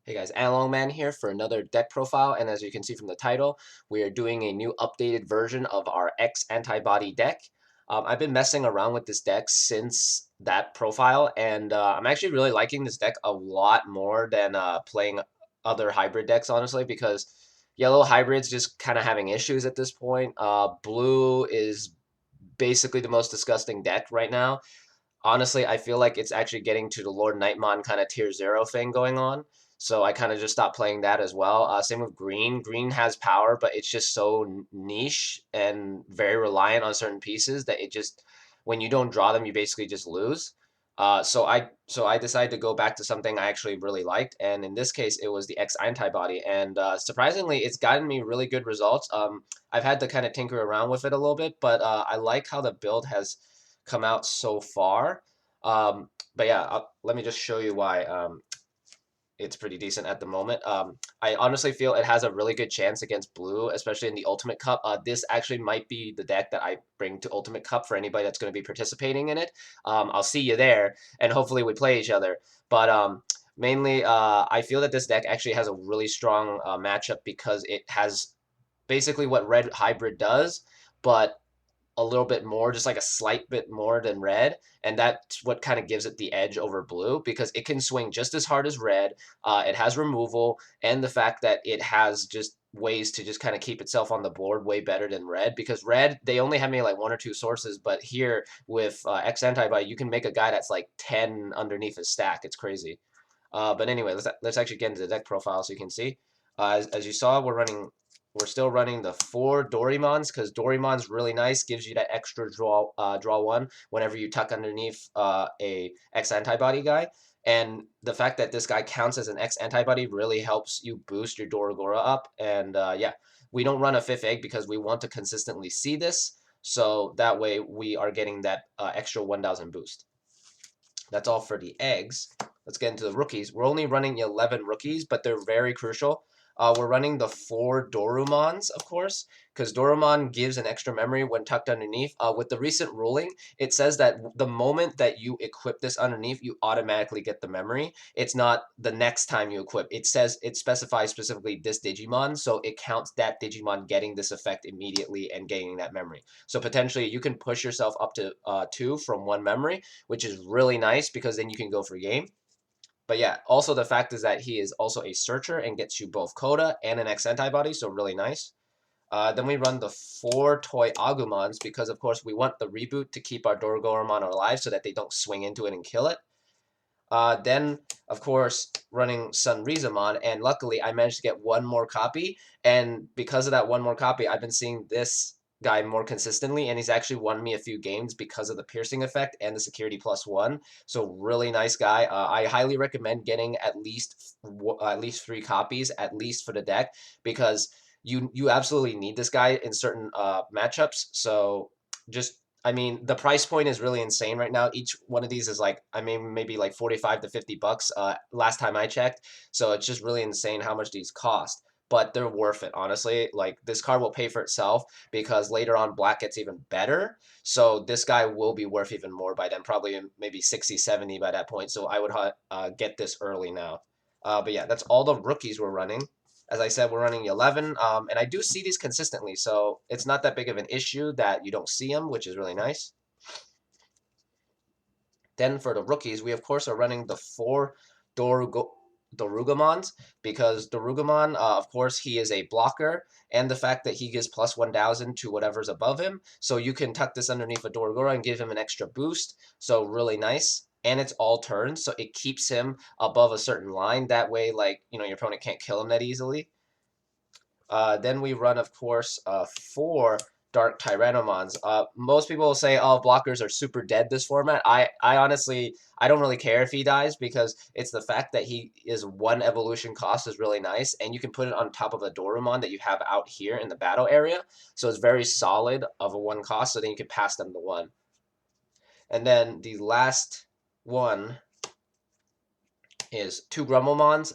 Hey guys, Man here for another deck profile, and as you can see from the title, we are doing a new updated version of our X-Antibody deck. I've been messing around with this deck since that profile, and I'm actually really liking this deck a lot more than playing other hybrid decks, honestly, because yellow hybrid's just kind of having issues at this point. Blue is basically the most disgusting deck right now. Honestly, I feel like it's actually getting to the Lord Nightmon kind of tier 0 thing going on. So I kind of just stopped playing that as well. Same with green. Green has power, but it's just so niche and very reliant on certain pieces that it just, when you don't draw them, you basically just lose. So I decided to go back to something I actually really liked, and in this case, it was the X antibody. And surprisingly, it's gotten me really good results. I've had to kind of tinker around with it a little bit, but I like how the build has come out so far. But yeah, let me just show you why it's pretty decent at the moment. I honestly feel it has a really good chance against blue, especially in the Ultimate Cup. This actually might be the deck that I bring to Ultimate Cup for anybody that's going to be participating in it. I'll see you there, and hopefully we play each other. But mainly, I feel that this deck actually has a really strong matchup because it has basically what Red Hybrid does, but a little bit more, just like a slight bit more than red, and that's what kind of gives it the edge over blue because it can swing just as hard as red. It has removal, and the fact that it has just ways to just kind of keep itself on the board way better than red because red they only have maybe like one or two sources, but here with X antibody you can make a guy that's like 10 underneath his stack. It's crazy. But anyway, let's actually get into the deck profile so you can see. As you saw, we're still running the 4 Dorumons because Dorugoramon's really nice, gives you that extra draw one whenever you tuck underneath a X antibody guy. And the fact that this guy counts as an X antibody really helps you boost your Dorugora up. And yeah, we don't run a fifth egg because we want to consistently see this. So that way we are getting that extra 1000 boost. That's all for the eggs. Let's get into the rookies. We're only running 11 rookies, but they're very crucial. We're running the 4 Dorumons, of course, because Dorumon gives an extra memory when tucked underneath. With the recent ruling, it says that the moment that you equip this underneath, you automatically get the memory. It's not the next time you equip. It says it specifies specifically this Digimon, so it counts that Digimon getting this effect immediately and gaining that memory. So potentially you can push yourself up to 2 from 1 memory, which is really nice because then you can go for game. But yeah, also the fact is that he is also a searcher and gets you both Coda and an X antibody, so really nice. Then we run the 4 toy Agumons because, of course, we want the reboot to keep our Dorugoramon alive so that they don't swing into it and kill it. Then, of course, running Sunrizamon, and luckily I managed to get one more copy, and because of that one more copy, I've been seeing this guy more consistently, and he's actually won me a few games because of the piercing effect and the security +1. So really nice guy. I highly recommend getting at least 3 copies, at least for the deck, because you absolutely need this guy in certain matchups. So just I mean, the price point is really insane right now. Each one of these is like, I mean, maybe like 45 to 50 bucks last time I checked. So it's just really insane how much these cost. But they're worth it, honestly. Like, this card will pay for itself because later on black gets even better. So this guy will be worth even more by then, probably maybe 60, 70 by that point. So I would get this early now. But yeah, that's all the rookies we're running. As I said, we're running 11, and I do see these consistently, so it's not that big of an issue that you don't see them, which is really nice. Then for the rookies, we of course are running the 4 Dorugamons because Dorugamon, of course, he is a blocker, and the fact that he gives +1000 to whatever's above him, so you can tuck this underneath a Dorugora and give him an extra boost, so really nice. And it's all turns, so it keeps him above a certain line. That way, like, your opponent can't kill him that easily. Then we run, of course, 4 Dark Tyrannomons. Most people will say, oh, blockers are super dead this format. I honestly, I don't really care if he dies because it's the fact that he is 1 evolution cost is really nice, and you can put it on top of a Dorumon that you have out here in the battle area. So it's very solid of a 1 cost, so then you can pass them to 1. And then the last one is 2 Grumblemons.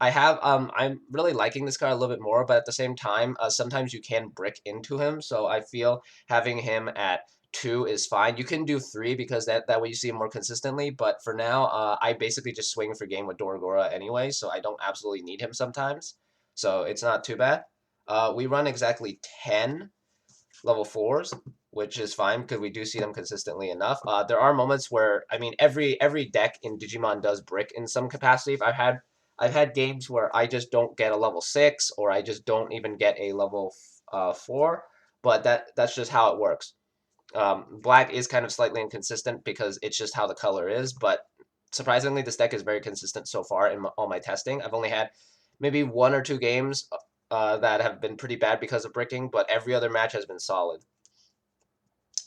I'm really liking this card a little bit more, but at the same time, sometimes you can brick into him. So I feel having him at 2 is fine. You can do 3 because that way you see him more consistently. But for now, I basically just swing for game with Dorogora anyway, so I don't absolutely need him sometimes. So it's not too bad. We run exactly 10 level 4s, which is fine because we do see them consistently enough. There are moments where, I mean, every deck in Digimon does brick in some capacity. I've had games where I just don't get a level 6 or I just don't even get a level 4, but that's just how it works. Black is kind of slightly inconsistent because it's just how the color is, but surprisingly, this deck is very consistent so far in all my testing. I've only had maybe 1 or 2 games that have been pretty bad because of bricking, but every other match has been solid.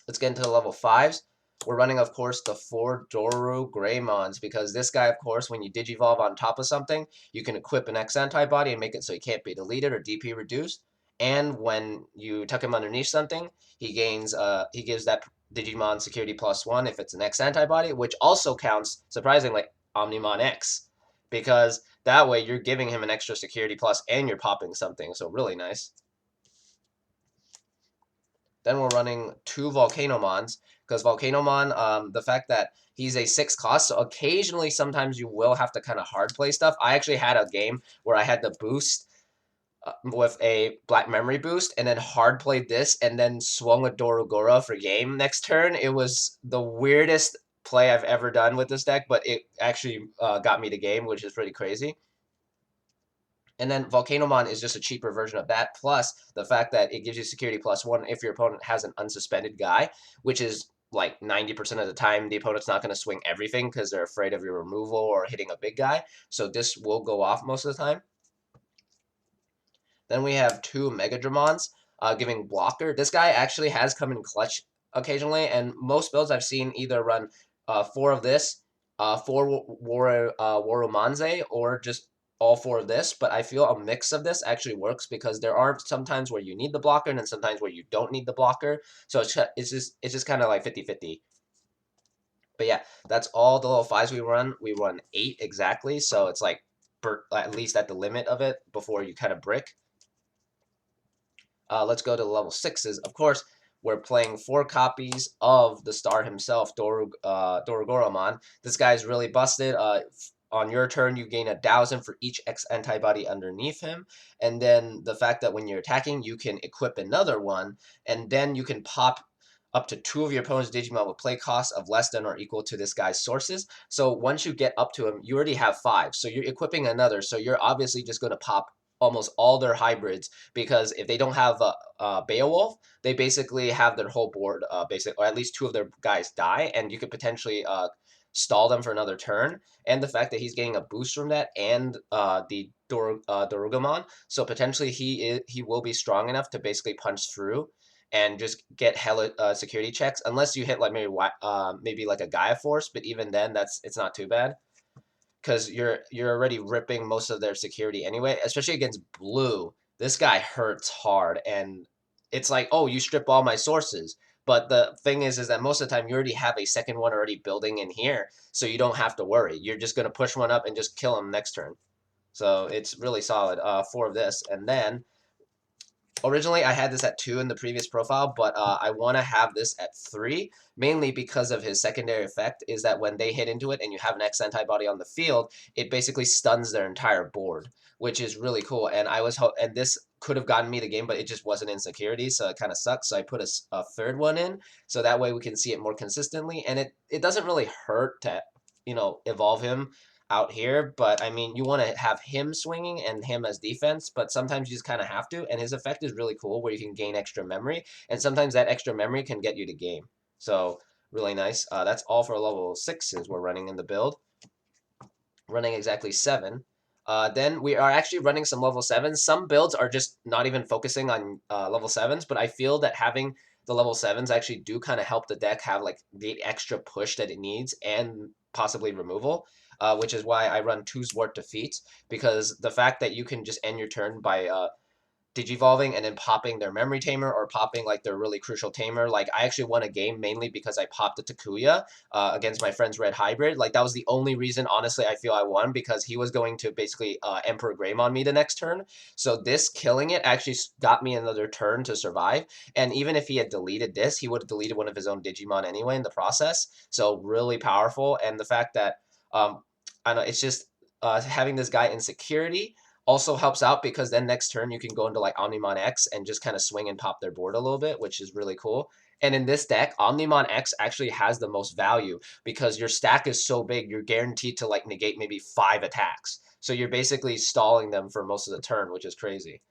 Let's get into the level 5s. We're running, of course, the 4 Dorugramons because this guy, of course, when you digivolve on top of something, you can equip an X-Antibody and make it so he can't be deleted or DP reduced. And when you tuck him underneath something, he gives that Digimon security +1 if it's an X-Antibody, which also counts, surprisingly, Omnimon X, because that way you're giving him an extra security plus and you're popping something, so really nice. Then we're running 2 Volcanomons, because Volcanomon, the fact that he's a 6 cost, so occasionally sometimes you will have to kind of hard play stuff. I actually had a game where I had the boost with a Black Memory boost, and then hard played this, and then swung with Dorogora for game next turn. It was the weirdest play I've ever done with this deck, but it actually got me the game, which is pretty crazy. And then Volcanomon is just a cheaper version of that, plus the fact that it gives you security +1 if your opponent has an unsuspended guy, which is like 90% of the time the opponent's not going to swing everything because they're afraid of your removal or hitting a big guy. So this will go off most of the time. Then we have 2 Megadramons giving blocker. This guy actually has come in clutch occasionally, and most builds I've seen either run 4 of this, 4 Warumanze, or just all 4 of this, but I feel a mix of this actually works because there are some times where you need the blocker and then sometimes where you don't need the blocker. So it's just kind of like 50-50. But yeah, that's all the level 5s we run. We run 8 exactly, so it's like at least at the limit of it before you kind of brick. Let's go to the level 6s. Of course, we're playing 4 copies of the star himself, Dorugoramon. This guy's really busted. On your turn, you gain 1,000 for each X-Antibody underneath him. And then the fact that when you're attacking, you can equip another one, and then you can pop up to 2 of your opponent's Digimon with play costs of less than or equal to this guy's sources. So once you get up to him, you already have 5. So you're equipping another. So you're obviously just going to pop almost all their hybrids, because if they don't have Beowulf, they basically have their whole board, or at least 2 of their guys die, and you could potentially stall them for another turn. And the fact that he's getting a boost from that and the Dorugamon, so potentially he will be strong enough to basically punch through and just get hella security checks, unless you hit like maybe like a Gaia Force, but even then it's not too bad because you're already ripping most of their security anyway, especially against blue. This guy hurts hard, and it's like, oh, you strip all my sources. But the thing is that most of the time you already have a second one already building in here, so you don't have to worry. You're just gonna push one up and just kill him next turn. So it's really solid. 4 of this, and then originally I had this at 2 in the previous profile, but I want to have this at 3, mainly because of his secondary effect is that when they hit into it and you have an X-Antibody on the field, it basically stuns their entire board, which is really cool. And and this could have gotten me the game, but it just wasn't in security, so it kind of sucks. So I put a third one in, so that way we can see it more consistently, and it doesn't really hurt to evolve him out here, but I mean, you want to have him swinging and him as defense, but sometimes you just kind of have to, and his effect is really cool where you can gain extra memory, and sometimes that extra memory can get you to game. So, really nice. That's all for level 6s we're running in the build. Running exactly 7. Then we are actually running some level 7s. Some builds are just not even focusing on level 7s, but I feel that having the level 7s actually do kind of help the deck have like the extra push that it needs and possibly removal, which is why I run 2 Zwart defeats, because the fact that you can just end your turn by digivolving and then popping their memory tamer or popping like their really crucial tamer. Like I actually won a game mainly because I popped a Takuya against my friend's red hybrid. Like that was the only reason, honestly, I feel I won, because he was going to basically Emperor Greymon me the next turn. So this killing it actually got me another turn to survive. And even if he had deleted this, he would have deleted one of his own Digimon anyway in the process. So really powerful. And the fact that I don't know, it's just having this guy in security also helps out, because then next turn you can go into like Omnimon X and just kind of swing and pop their board a little bit, which is really cool. And in this deck, Omnimon X actually has the most value because your stack is so big, you're guaranteed to like negate maybe 5 attacks. So you're basically stalling them for most of the turn, which is crazy.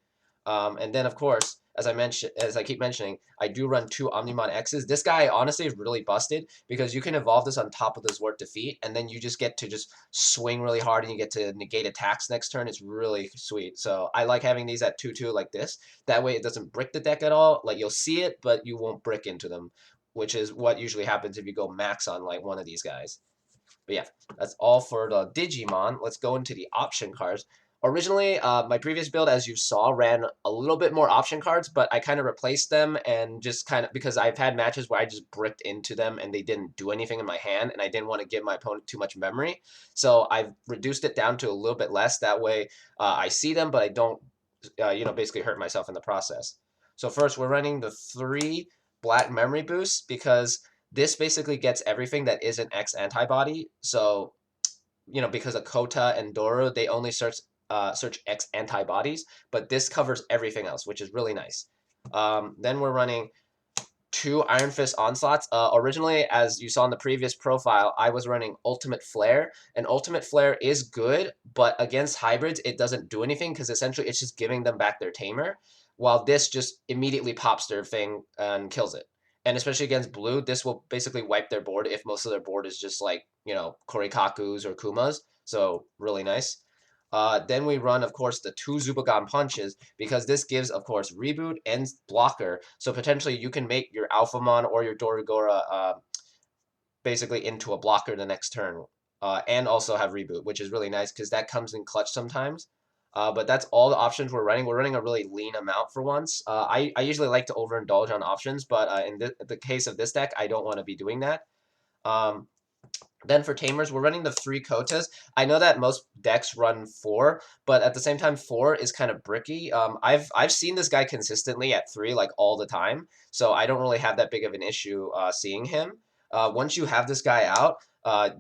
And then, of course, as I keep mentioning, I do run 2 Omnimon X's. This guy, honestly, is really busted because you can evolve this on top of this Word Defeat, and then you just get to just swing really hard, and you get to negate attacks next turn. It's really sweet. So I like having these at 2/2 like this. That way it doesn't brick the deck at all. Like, you'll see it, but you won't brick into them, which is what usually happens if you go max on, like, one of these guys. But yeah, that's all for the Digimon. Let's go into the option cards. Originally, my previous build, as you saw, ran a little bit more option cards, but I kind of replaced them and just kind of, because I've had matches where I just bricked into them and they didn't do anything in my hand, and I didn't want to give my opponent too much memory. So I've reduced it down to a little bit less. That way I see them, but I don't, basically hurt myself in the process. So first, we're running the 3 black memory boosts because this basically gets everything that isn't X-Antibody. So, because of Kota and Doru, they only search X antibodies, but this covers everything else, which is really nice. Then we're running 2 Iron Fist Onslaughts. Originally, as you saw in the previous profile, I was running Ultimate Flare, and Ultimate Flare is good, but against hybrids, it doesn't do anything because essentially it's just giving them back their tamer, while this just immediately pops their thing and kills it. And especially against blue, this will basically wipe their board if most of their board is just like, Korikakus or Kumas. So really nice. Then we run, of course, the 2 Zubagon punches because this gives, of course, reboot and blocker. So potentially you can make your Alphamon or your Dorugora basically into a blocker the next turn, and also have reboot, which is really nice because that comes in clutch sometimes. But that's all the options we're running. We're running a really lean amount for once. I usually like to overindulge on options, but in the case of this deck, I don't want to be doing that. Then for tamers, we're running the 3 Kotas. I know that most decks run 4, but at the same time, 4 is kind of bricky. I've seen this guy consistently at 3 like all the time, so I don't really have that big of an issue seeing him. Once you have this guy out,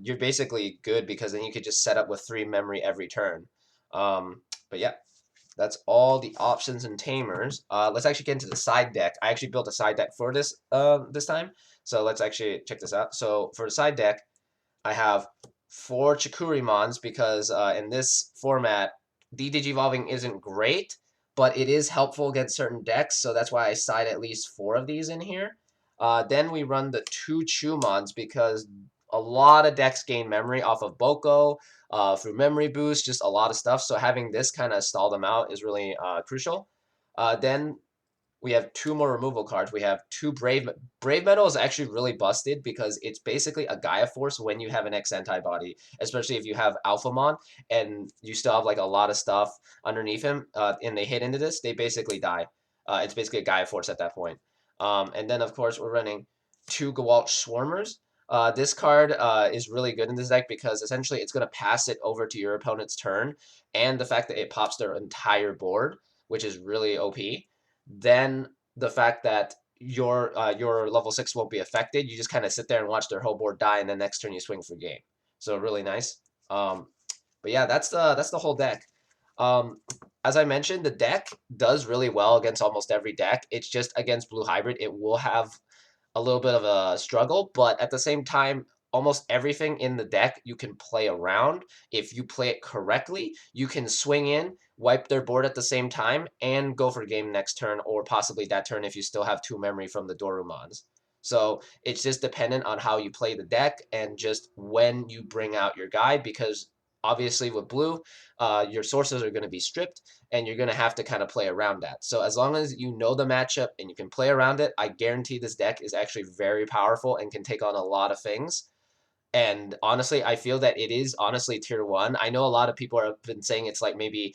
you're basically good because then you could just set up with 3 memory every turn. But yeah, that's all the options and tamers. Let's actually get into the side deck. I actually built a side deck for this time, so let's actually check this out. So for the side deck, I have 4 Chikurimons because in this format, de-digivolving isn't great, but it is helpful against certain decks, so that's why I side at least 4 of these in here. Then we run the 2 Chumons because a lot of decks gain memory off of Boko, through memory boost, just a lot of stuff, so having this kind of stall them out is really crucial. Then we have 2 more removal cards. We have 2 Brave Metal is actually really busted because it's basically a Gaia Force when you have an X-Antibody, especially if you have Alphamon and you still have like a lot of stuff underneath him, and they hit into this, they basically die. It's basically a Gaia Force at that point. And then, of course, we're running 2 Gewalt Swarmers. This card is really good in this deck because essentially it's going to pass it over to your opponent's turn, and the fact that it pops their entire board, which is really OP. Then the fact that your level 6 won't be affected, you just kind of sit there and watch their whole board die, and then next turn you swing for game. So really nice. But yeah, that's the whole deck. As I mentioned, the deck does really well against almost every deck. It's just against blue hybrid, it will have a little bit of a struggle, but at the same time, almost everything in the deck you can play around. If you play it correctly, you can swing in, wipe their board at the same time, and go for game next turn, or possibly that turn if you still have 2 memory from the Dorumons. So it's just dependent on how you play the deck and just when you bring out your guy, because obviously with blue, your sources are going to be stripped, and you're going to have to kind of play around that. So as long as you know the matchup and you can play around it, I guarantee this deck is actually very powerful and can take on a lot of things. And honestly, I feel that it is honestly tier 1. I know a lot of people have been saying it's like maybe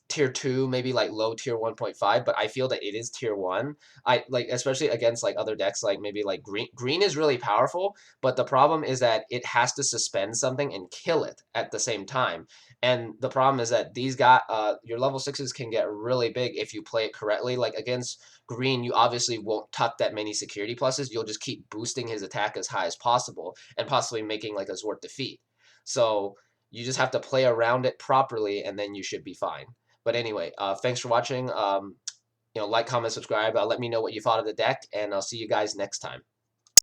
tier 2, maybe like low tier 1.5, but I feel that it is tier 1. I like, especially against like other decks, like maybe like green is really powerful, but the problem is that it has to suspend something and kill it at the same time. And the problem is that these got your level 6s can get really big if you play it correctly. Like against green, you obviously won't tuck that many security pluses. You'll just keep boosting his attack as high as possible and possibly making like a Zwart defeat. So you just have to play around it properly, and then you should be fine. But anyway, thanks for watching. Like, comment, subscribe. Let me know what you thought of the deck, and I'll see you guys next time.